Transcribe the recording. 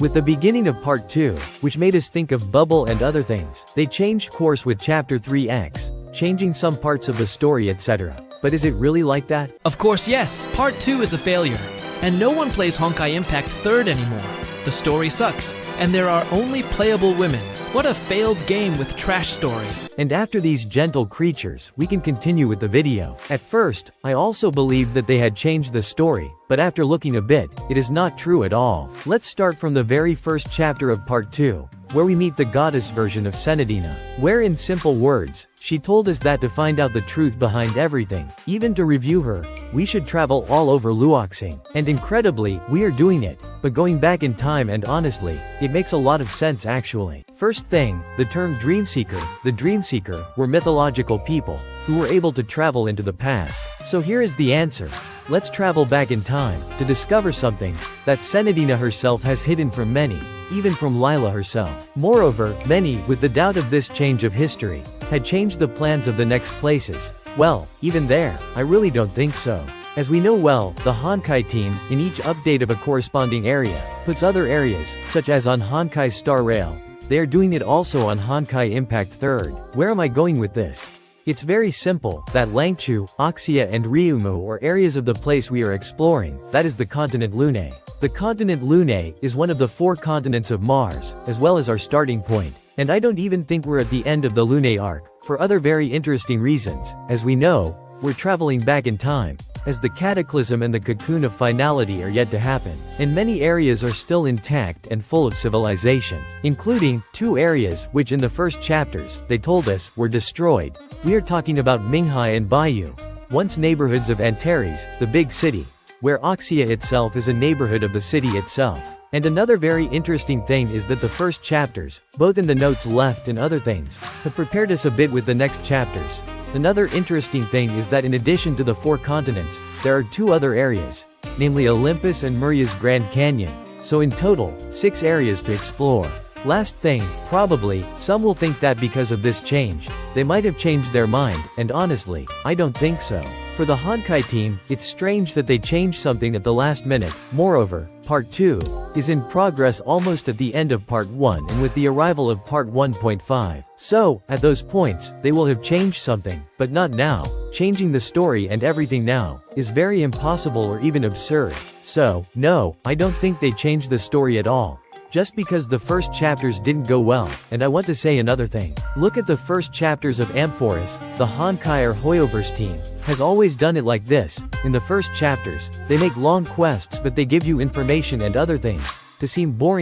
With the beginning of Part 2, which made us think of Bubble and other things, they changed course with Chapter 3X, changing some parts of the story etc. But is it really like that? Of course yes, Part 2 is a failure, and no one plays Honkai Impact 3rd anymore. The story sucks, and there are only playable women. What a failed game with trash story. And after these gentle creatures, we can continue with the video. At first, I also believed that they had changed the story, but after looking a bit, it is not true at all. Let's start from the very first chapter of Part 2, where we meet the goddess version of Senadina, where in simple words, she told us that to find out the truth behind everything, even to review her, we should travel all over Luoxin. And incredibly, we are doing it, but going back in time, and honestly, it makes a lot of sense actually. First thing, the term Dreamseeker. The Dreamseeker were mythological people who were able to travel into the past. So here is the answer. Let's travel back in time to discover something that Senadina herself has hidden from many, even from Lila herself. Moreover, many, with the doubt of this change of history, had changed the plans of the next places. Well, even there, I really don't think so. As we know well, the Honkai team, in each update of a corresponding area, puts other areas, such as on Honkai Star Rail. They are doing it also on Honkai Impact 3rd. Where am I going with this? It's very simple, that Langchu, Oxia and Ryumu are areas of the place we are exploring, that is the continent Lune. The continent Lune is one of the 4 continents of Mars, as well as our starting point. And I don't even think we're at the end of the Lune arc, for other very interesting reasons. As we know, we're traveling back in time, as the cataclysm and the cocoon of finality are yet to happen, and many areas are still intact and full of civilization, including 2 areas which in the first chapters, they told us, were destroyed. We are talking about Minghai and Bayou, once neighborhoods of Antares, the big city, where Oxia itself is a neighborhood of the city itself. And another very interesting thing is that the first chapters, both in the notes left and other things, have prepared us a bit with the next chapters. Another interesting thing is that in addition to the 4 continents, there are 2 other areas, namely Olympus and Murria's Grand Canyon, so in total, 6 areas to explore. Last thing, probably, some will think that because of this change, they might have changed their mind, and honestly, I don't think so. For the Honkai team, it's strange that they changed something at the last minute. Moreover, Part 2 is in progress almost at the end of Part 1 and with the arrival of Part 1.5. So, at those points, they will have changed something, but not now. Changing the story and everything now is very impossible or even absurd. So, no, I don't think they changed the story at all. Just because the first chapters didn't go well, and I want to say another thing. Look at the first chapters of Amphoras, the Honkai or Hoyoverse team has always done it like this. In the first chapters, they make long quests but they give you information and other things to seem boring.